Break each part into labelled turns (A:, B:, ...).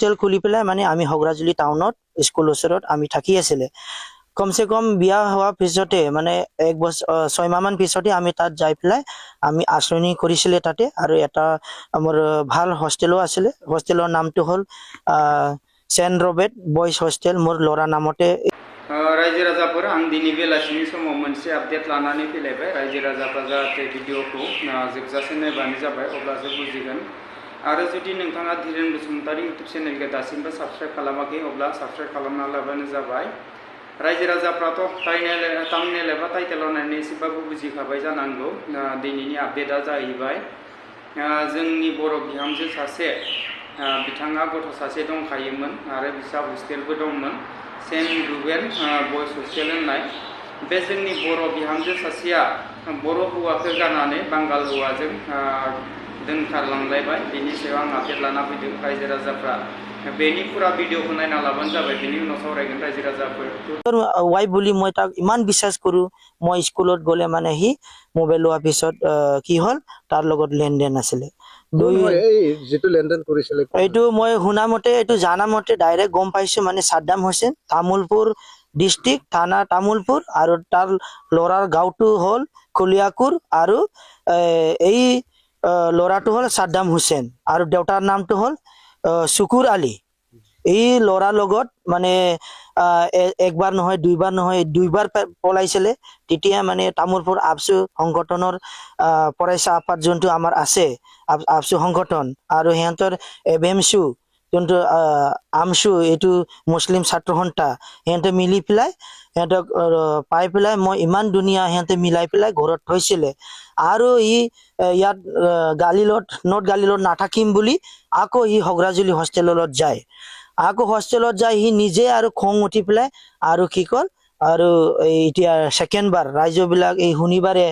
A: Hostel খুলি পেলাই মানে আমি হগ্ৰাজুলি টাউনত স্কুল ওচৰত আমি থাকি আছিলে কমসে কম বিয়া হোৱা পিছতে মানে 1 বছৰ 6 মাহ মান পিছতে আমি তাত যাই পেলাই আমি আশ্ৰয়নী কৰিছিলে তাতে আৰু এটা আমাৰ ভাল হোষ্টেলো আছিলে হোষ্টেলৰ নামটো হ'ল সেন্ট ৰবেট বয়জ হোষ্টেল মোৰ লৰা নামতে
B: रायजो राजाफोर आं दिनै बेलासिनि समाव मोनसे आपडेट लानानै फैलायबाय रायजो राजाफ्रा जाहाथे भिडिअखौ जोबजासे नायबानो जाबाय अब्लासो बुजिगोन आरो जुदि नोंथाङा धीरेन बसुमतारी इउटुब चेनेलखौ दासिमबो साबस्क्राइब खालामाखै अब्ला साबस्क्राइब खालामना लाबानो जाबाय रायजो राजाफ्राथ' थाम्बनेल एबा टाइटेलाव नायनानै एसेबाबो बुजिखाबाय जानांगौ दिनैनि आपडेटआ जाहैबाय जोंनि बर' बिहामजो सासे बिथाङा गथ' सासे दंखायोमोन आरो बिसा हस्टेलबो दंमोन सेन्ट रुबेन बयज हस्टेल होननाय बे जोंनि बर' बिहामजो सासेया बर' हौवाखौ गारनानै बांगाल हौवाजों दोनखारलांलायबाय बेनि सायाव आं आपडेट लाना फैदों रायजो राजाफ्रा बेनि पुरा भिडिअखौ नायना लाबानो जाबाय बेनि उनाव सावरायगोन रायजो राजाफोर
A: वाइफ বুলি মই তাক ইমান বিশ্বাস কৰো মই স্কুলত গলে মানে হি মোবাইল লোৱাৰ পিছত কি হল তাৰ লগত লেনদেন আছিলে
C: যেটো লেনদেন কৰিছিলে
A: এইটো মই শুনা মতে এইটো জানা মতে ডাইৰেক্ট গম পাইছো মানে সাদ্দাম হোসেন তামুলপুৰ ডিস্ট্ৰিক্ট থানা তামুলপুৰ আৰু তাৰ লৰাৰ গাঁওটো হল কলিয়াকুৰ আৰু এই লৰাটো হল সাদ্দাম হোসেন আৰু দেউতাৰ নামটো হল শুকুৰ আলী এই লৰাৰ লগত মানে একবাৰ নহয় দুইবাৰ পলাইছিলে তেতিয়া মানে তামুলপুৰ আবসু সংগঠনৰ পৰাইছা আপাত যোনটো আমাৰ আছে আবসু সংগঠন আৰু হেঁতৰ এবেমসু যোনটো আমসু এইটো মুছলিম ছাত্ৰ সন্থা হেঁতে মিলি পেলাই হেঁতক পাই পেলাই মই ইমান দুনিয়া হেঁতে মিলাই পেলাই ঘৰত থৈছিলে আৰু ইয়াত নট গালিলত নাথাকিম বুলি আকৌ হগ্ৰাজুলি হোষ্টেলত যায় আকৌ হোষ্টেলত যায় নিজে আৰু খং উঠি পেলাই আৰু কি কল আৰু এতিয়া সেকেন্ড বাৰ ৰাজ্যবিলাক এই শনিবাৰে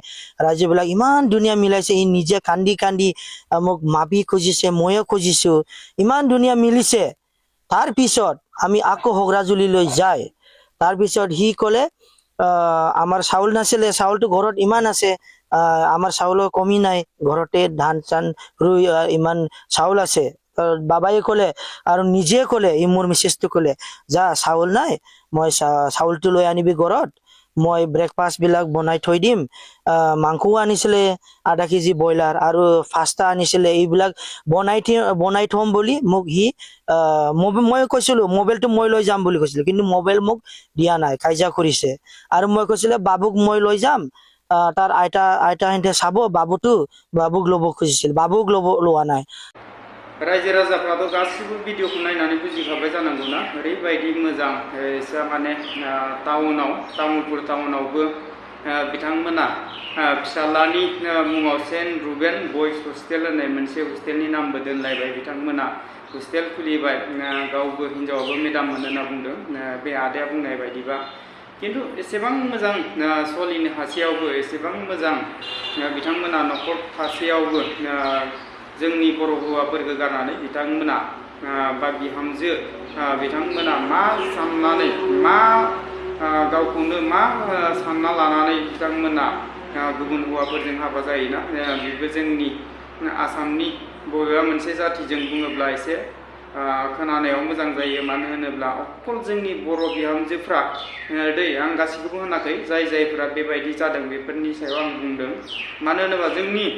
A: ৰাজ্যবিলাক ইমান দুনিয়া মিলাইছে নিজে কান্দি কান্দি মোক মাপি খুজিছে ময়ো খুজিছো ইমান দুনিয়া মিলিছে তাৰ পিছত আমি আকৌ হগ্ৰাজুলিলৈ যায় তাৰ পিছত কলে আমাৰ চাউল নাছিলে চাউলটো ঘৰত ইমান আছে আমাৰ চাউলৰ কমি নাই ঘৰতে ধান চান ৰুই ইমান চাউল আছে বাবাই কলে আৰু নিজে কলে মোৰ মিছেছটো কলে যা চাউল নাই মই চাউলটো লৈ আনিবি ঘৰত মই ব্ৰেকফাষ্ট বিলাক বনাই থৈ দিম মাংসও আনিছিলে আধা কেজি ব্ৰইলাৰ আৰু ফাস্তা আনিছিলে এইবিলাক বনাই থম বুলি মোক মই কৈছিলো মোবাইলটো মই লৈ যাম বুলি কৈছিলো কিন্তু মোবাইল মোক দিয়া নাই কাইজা কৰিছে আৰু মই কৈছিলো বাবুক মই লৈ যাম তাৰ আইতা হেঁতে চাব বাবুক ল'ব খুজিছিল বাবুক লোৱা নাই
B: रायजो राजाफ्राथ' गासिबो भिडिअखौ नायनानै बुजिखाबाय जानांगौ ना ओरैबायदि मोजां माने तामुलपुर टाउनावबो बिथांमोना फिसालानि मुङाव सेन्ट रुबेन बयज हस्टेल होननाय मोनसे हस्टेलनि नामबो दोनलायबाय बिथांमोना हस्टेल खुलिबाय गावबो हिनजावाबो मेडाम होनना बुंदों बे आदाया बुंनाय बायदिबा किन्तु एसेबां मोजां सलिनो हासेयावबो एसेबां मोजां बिथांमोना न'खर थासेयावबो जोंनि बर' हौवाफोरखौ गारनानै बिथांमोना बा बिहामजो बिथांमोना मा साननानै मा गावखौनो मा सानना लानानै बिथांमोना गुबुन हौवाफोरजों हाबा जायोना बेबो जोंनि आसामनि बबेबा मोनसे जातिजों बुङोब्ला एसे खोनानायाव मोजां जायो मानो होनोब्ला अकल जोंनि बर' बिहामजोफ्रा आं गासिखौबो होनाखै जायफोरा बेबायदि जादों बेफोरनि सायाव आं बुंदों मानो होनोबा जोंनि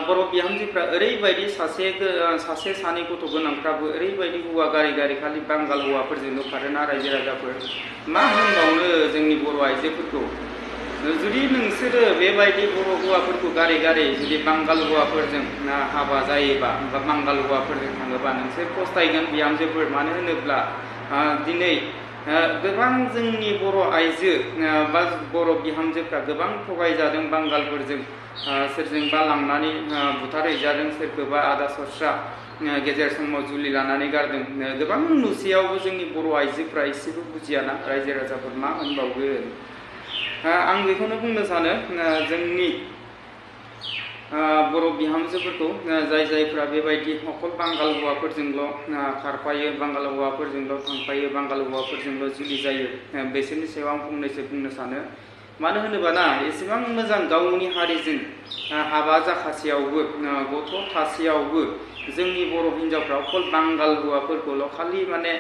B: बर' बिहामजोफ्रा ओरैबायदि सासे सानै गथ' गोनांफ्राबो ओरैबायदि हौवा गारि खालि बांगाल हौवाफोरजोंल' खारोना रायजो राजाफोर मा होनबावनो जोंनि बर' आइजोफोरखौ जुदि नोंसोरो बेबायदि बर' हौवाफोरखौ गारि जुदि बांगाल हौवाफोरजों हाबा जायोबा बा बांगाल हौवाफोरजों थाङोबा नोंसोर फस्थायगोन बिहामजोफोर मानो होनोब्ला दिनै गोबां जोंनि बर' आइजो बा बर' बिहामजोफ्रा गोबां थगायजादों बांगालफोरजों सोरजोंबा लांनानै बुथारहैजादों सोरखौबा आदा सस्रा गेजेर समाव जुलि लानानै गारदों गोबां नुसेयावबो जोंनि बर' आइजोफ्रा एसेबो बुजियाना रायजो राजाफोर मा होनबावगोन आं बेखौनो बुंनो सानो जोंनि बर' बिहामजोफोरखौ जायफोरा बेबायदि अकल बांगाल हौवाफोरजोंल' खारफायो बांगाल हौवाफोरजोंल' थांफायो बांगाल हौवाफोरजोंल' जुलि जायो बिसोरनि सायाव आं फंनैसो बुंनो सानो मानो होनोबा ना एसेबां मोजां गावनि हारिजों हाबा जाखासेयावबो गथ' थासेयावबो जोंनि बर' हिन्जावफ्रा अकल बांगाल हौवाफोरखौल' खालि माने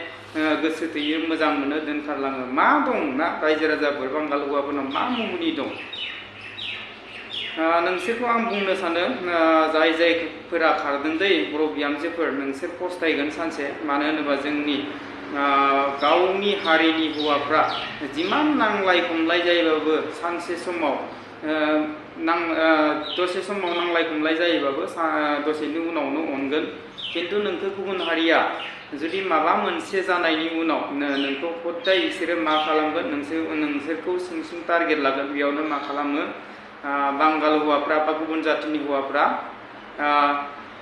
B: गोसो थोयो मोजां मोनो दोनखारलाङो मा दं ना रायजो राजाफोर बांगाल हौवाफोरनाव मा मुहुनि दं नोंसोरखौ आं बुंनो सानो जाय जायफोरा खारदों दै बर' बिहामजोफोर नोंसोर पस्तायगोन सानसे मानो होनोबा जोंनि गावनि हारिनि हौवाफ्रा जिमान नांलाय खमलाय जायोबाबो सानसे समाव दसे समाव नांलाय खमलाय जायोबाबो दसेनि उनावनो अनगोन खिन्थु नोंखौ गुबुन हारिया जुदि माबा मोनसे जानायनि उनाव नोंखौ हदाय बिसोरो मा खालामगोन नोंसोरखौ सिं सिं टारगेट लागोन बेयावनो मा खालामो बांगाल हौवाफ्रा बा गुबुन जाथिनि हौवाफ्रा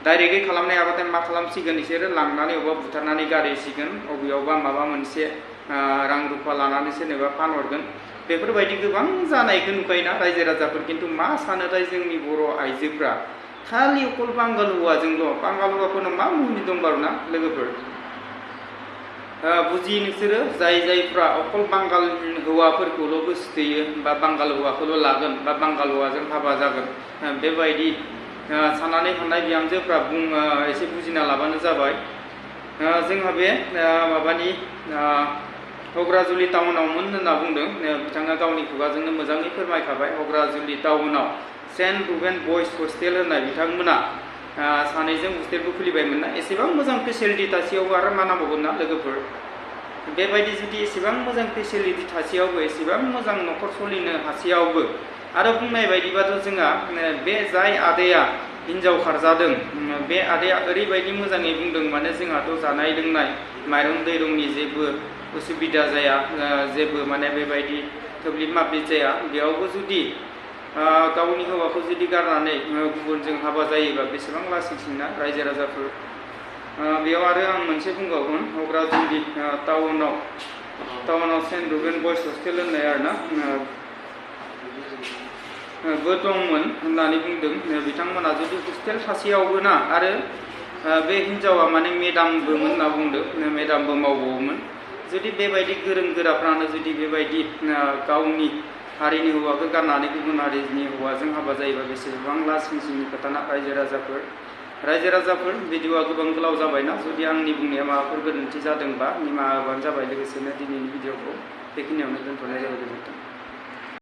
B: डाइरेक्टै खालामनाय हाबाथाय मा खालामसिगोन बिसोरो लांनानै अबेबा बुथारनानै गारहैसिगोन अबेयावबा माबा मोनसे रां रुफा लानानै सोरनोबा फानहरगोन बेफोरबायदि गोबां जानायखौ नुखायोना रायजो राजाफोर खिन्थु मा सानोथाय जोंनि बर' आइजोफ्रा खालि अकल बांगाल हौवाजोंल' बांगाल हौवाफोरनाव मा मुहिनि दंबारो ना लोगोफोर बुजि नोंसोरो जाय जायफ्रा अकल बांगाल हौवाफोरखौल' गोसोथोयो बा बांगाल हौवाखौल' लागोन बा बांगाल हौवाजों हाबा जागोन बेबायदि साननानै थानाय बिहामजोफ्रा एसे बुजिना लाबानो जाबाय जोंहा बे माबानि हग्राजुलि टाउनावमोन होनना बुंदों बिथाङा गावनि खुगाजोंनो मोजाङै फोरमायखाबाय हग्राजुलि टाउनाव सेन्ट रुबेन बयस हस्टेल होननाय बिथांमोना सानैजों हस्टेलबो खुलिबायमोन ना एसेबां मोजां फेसिलिटि थासेयावबो आरो मा नांबावगोन ना लोगोफोर बेबायदि जुदि एसेबां मोजां फेसिलिटि थासेयावबो एसेबां मोजां न'खर सोलिनो हासेयावबो आरो बुंनाय बायदिबाथ' जोंहा बे जाय आदाया हिन्जाव खारजादों बे आदाया ओरैबायदि मोजाङै बुंदों माने जोंहाथ' जानाय लोंनाय माइरं दैरंनि जेबो उसुबिदा जाया जेबो माने बेबायदि थोब्लिब माब्लिब जाया बेयावबो जुदि गावनि हौवाखौ जुदि गारनानै गुबुनजों हाबा जायोबा बेसेबां लासिंसिंना रायजो राजाफोर बेयाव आरो आं मोनसे बुंबावगोन हग्राजुलि टाउनाव सेन्ट रुबेन बयस हस्टेल होननाय आरोना बो दंमोन होननानै बुंदों बिथांमोना जुदि हस्टेल थासेयावबो ना आरो बे हिन्जावा माने मेदामबोमोन होनना बुंदों मेदामबो मावबावोमोन जुदि बेबायदि गोरों गोराफ्रानो जुदि बेबायदि गावनि हारिनि हौवाखौ गारनानै गुबुन हारिनि हौवाजों हाबा जायोबा बेसेबां लासिंसिंनि खोथाना रायजो राजाफोर भिडिअआ गोबां गोलाव जाबायना जुदि आंनि बुंनाया माबाफोर गोरोन्थि जादोंबा निमाहा होबानो जाबाय लोगोसेनो दिनैनि भिडिअखौ बेखिनियावनो दोनथ'नाय जाबाय गोजोन्थों।